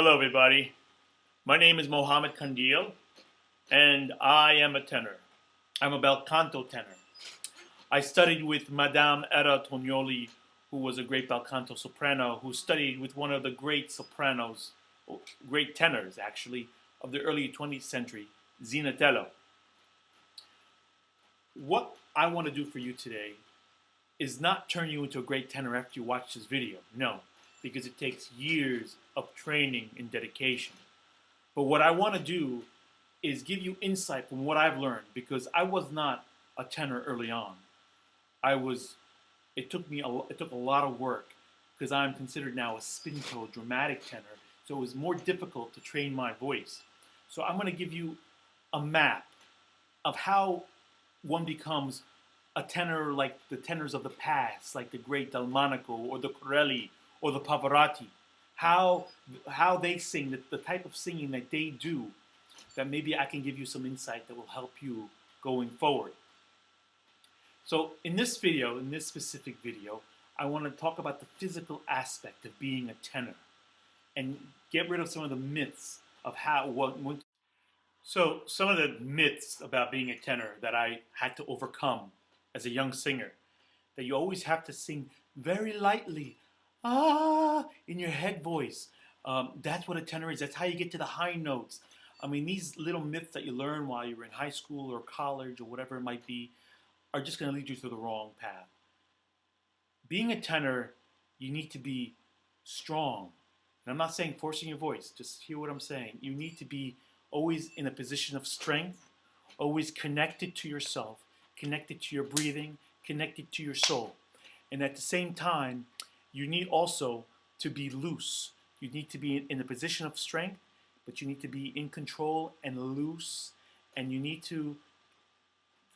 Hello everybody, my name is Mouhamed Kandil and I am a tenor. I'm a bel canto tenor. I studied with Madame Era Tognoli, who was a great bel canto soprano, who studied with one of the great sopranos, great tenors actually, of the early 20th century, Zinatello. What I want to do for you today is not turn you into a great tenor after you watch this video, no, because it takes years of training and dedication. But what I want to do is give you insight from what I've learned, because I was not a tenor early on. It took a lot of work, because I'm considered now a spinto dramatic tenor, so it was more difficult to train my voice. So I'm going to give you a map of how one becomes a tenor like the tenors of the past, like the great Monaco or the Corelli or the Pavarotti. How they sing, the type of singing that they do, that maybe I can give you some insight that will help you going forward. So in this video, in this specific video, I want to talk about the physical aspect of being a tenor and get rid of some of the myths of So some of the myths about being a tenor that I had to overcome as a young singer, that you always have to sing very lightly, in your head voice. That's what a tenor is. That's how you get to the high notes. I mean, these little myths that you learn while you're in high school or college or whatever it might be are just going to lead you to the wrong path. Being a tenor, you need to be strong. And I'm not saying forcing your voice. Just hear what I'm saying. You need to be always in a position of strength, always connected to yourself, connected to your breathing, connected to your soul. And at the same time, you need also to be loose. You need to be in a position of strength, but you need to be in control and loose, and you need to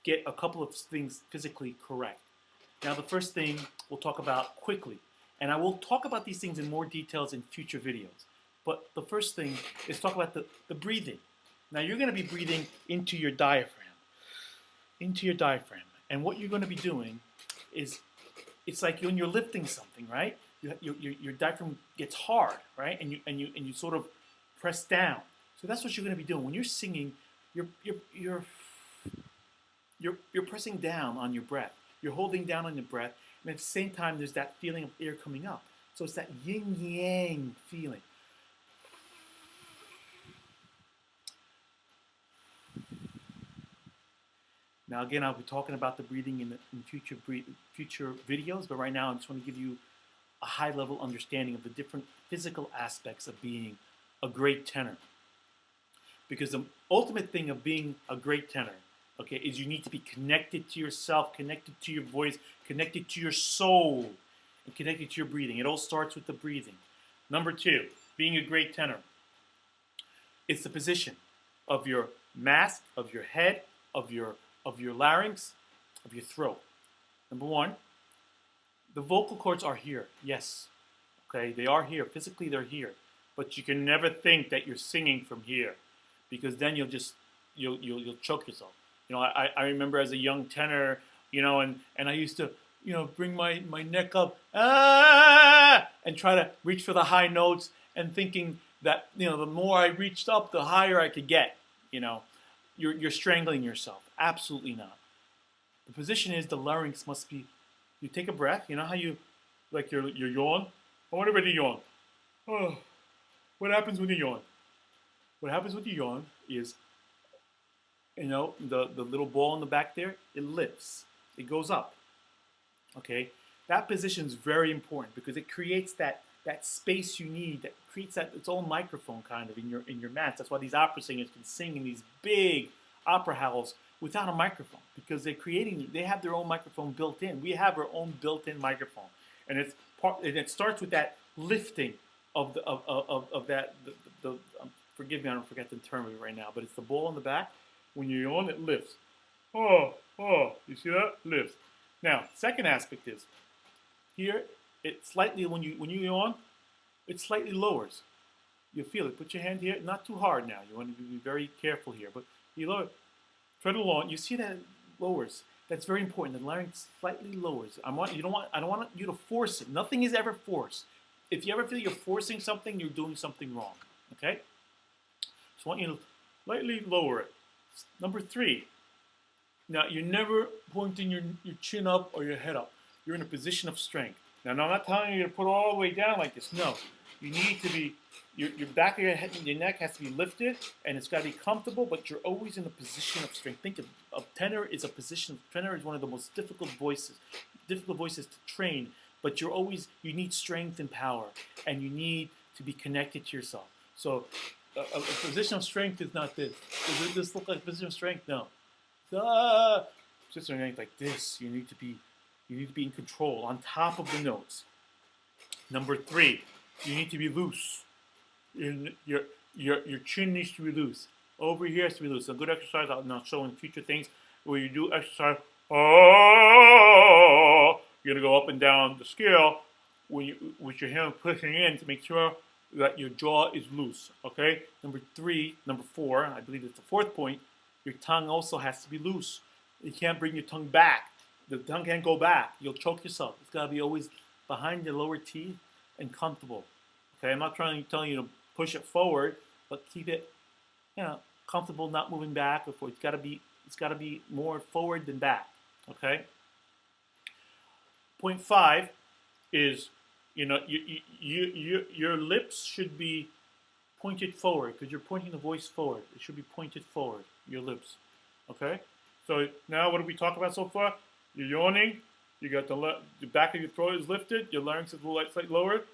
get a couple of things physically correct. Now, the first thing we'll talk about quickly, and I will talk about these things in more details in future videos, but the first thing is talk about the breathing. Now, you're going to be breathing into your diaphragm, and what you're going to be doing is, it's like when you're lifting something, right? Your diaphragm gets hard, right? And you sort of press down. So that's what you're going to be doing when you're singing. You're pressing down on your breath. You're holding down on your breath, and at the same time, there's that feeling of air coming up. So it's that yin yang feeling. Now again, I'll be talking about the breathing in future videos, but right now I just want to give you a high-level understanding of the different physical aspects of being a great tenor. Because the ultimate thing of being a great tenor, okay, is you need to be connected to yourself, connected to your voice, connected to your soul, and connected to your breathing. It all starts with the breathing. Number two, being a great tenor. It's the position of your mask, of your head, of your larynx, of your throat. Number one, the vocal cords are here, yes. Okay, they are here, physically they're here. But you can never think that you're singing from here, because then you'll choke yourself. You know, I remember as a young tenor, you know, and I used to, you know, bring my neck up, and try to reach for the high notes, and thinking that, you know, the more I reached up, the higher I could get, you know. You're strangling yourself. Absolutely not. The position is the larynx must be, you take a breath, you know how you, like you yawn? I want everybody to yawn. Oh, what happens when you yawn? What happens when you yawn is, you know, the little ball in the back there, it lifts. It goes up. Okay? That position is very important because it creates that space you need, that creates that its own microphone kind of in your mask. That's why these opera singers can sing in these big opera halls without a microphone, because they have their own microphone built in. We have our own built-in microphone, and it starts with that lifting of that. Forgive me, I don't forget the term of it right now, but it's the ball in the back. When you yawn, it lifts. Oh, you see that? Lifts. Now, second aspect is here. It slightly, when you yawn, it slightly lowers. You feel it. Put your hand here, not too hard now. You want to be very careful here, but you lower. Try to lower. You see that it lowers. That's very important. The larynx slightly lowers. I don't want you to force it. Nothing is ever forced. If you ever feel you're forcing something, you're doing something wrong. Okay? So I want you to lightly lower it. Number 3. Now, you're never pointing your chin up or your head up. You're in a position of strength. Now, I'm not telling you to put it all the way down like this. No. You need to be, your back of your head and your neck has to be lifted, and it's got to be comfortable, but you're always in a position of strength. Think of tenor is a position. Tenor is one of the most difficult voices to train, but you need strength and power, and you need to be connected to yourself. So a position of strength is not this. Does this look like a position of strength? No. Position of strength like this. You need to be in control, on top of the notes. Number 3, you need to be loose. Your chin needs to be loose. Over here has to be loose. A good exercise, I'll now show in future things, where you do exercise. Oh, you're gonna go up and down the scale with your hand pushing in to make sure that your jaw is loose. Okay. Number 4, I believe it's the 4th point. Your tongue also has to be loose. You can't bring your tongue back. The tongue can't go back. You'll choke yourself. It's gotta be always behind your lower teeth and comfortable. Okay, I'm not telling you to push it forward, but keep it, comfortable, not moving back or forward. It's gotta be more forward than back. Okay. Point 5 is, your lips should be pointed forward because you're pointing the voice forward. It should be pointed forward. Your lips. Okay. So now, what did we talk about so far? You're yawning. You got the back of your throat is lifted. Your larynx is a little slightly lowered.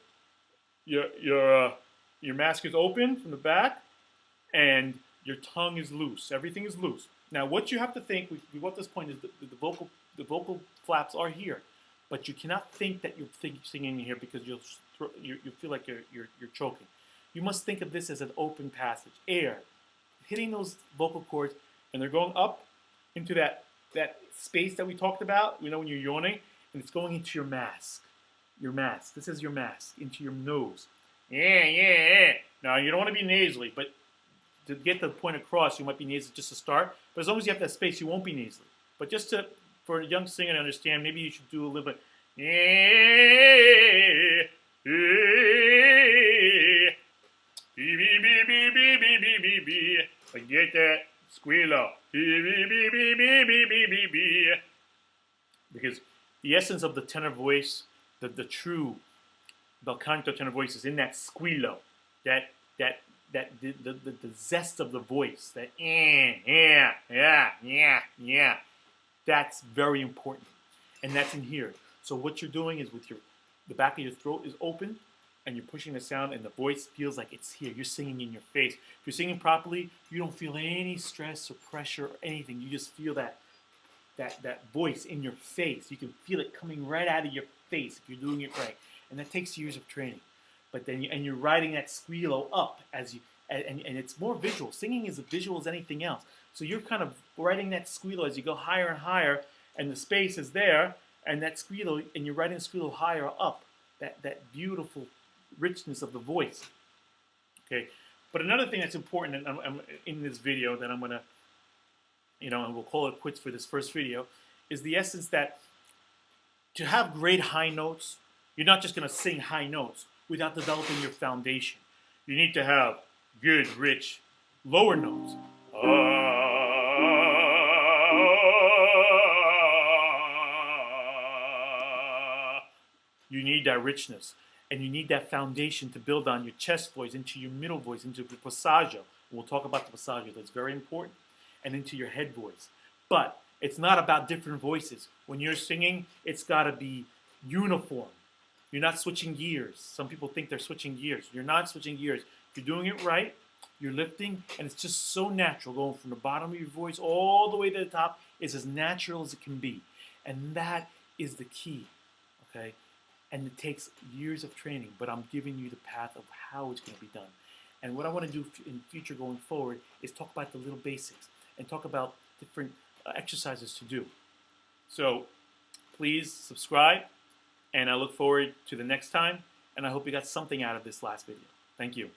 Your mask is open from the back, and your tongue is loose. Everything is loose. Now, what you have to think, what this point is, the vocal flaps are here, but you cannot think that you're singing here because you feel like you're choking. You must think of this as an open passage, air hitting those vocal cords, and they're going up into that space that we talked about. When you're yawning, and it's going into your mask. Your mask. This is your mask into your nose. Yeah. Now, you don't want to be nasally, but to get the point across, you might be nasally just to start. But as long as you have that space, you won't be nasally. But just for a young singer to understand, maybe you should do a little bit. Get that squealo. Because the essence of the tenor voice, the true bel canto tenor voice is in that squealo, the zest of the voice, that yeah. That's very important, and that's in here. So what you're doing is the back of your throat is open, and you're pushing the sound, and the voice feels like it's here. You're singing in your face. If you're singing properly, you don't feel any stress or pressure or anything. You just feel that voice in your face. You can feel it coming right out of your face if you're doing it right. And that takes years of training. But then you're riding that squealo up and it's more visual. Singing is as visual as anything else. So you're kind of riding that squealo as you go higher and higher, and the space is there, and that squealo, and you're riding the squealo higher up. That beautiful richness of the voice. Okay. But another thing that's important in this video that I'm gonna, and we'll call it quits for this first video, is the essence that to have great high notes, you're not just going to sing high notes without developing your foundation. You need to have good, rich, lower notes. You need that richness. And you need that foundation to build on your chest voice, into your middle voice, into the passaggio. We'll talk about the passaggio. That's very important. And into your head voice. But it's not about different voices. When you're singing, it's got to be uniform. You're not switching gears. Some people think they're switching gears. You're not switching gears. You're doing it right. You're lifting, and it's just so natural. Going from the bottom of your voice all the way to the top is as natural as it can be. And that is the key, okay? And it takes years of training, but I'm giving you the path of how it's going to be done. And what I want to do in future going forward is talk about the little basics and talk about different exercises to do. So please subscribe, and I look forward to the next time, and I hope you got something out of this last video. Thank you.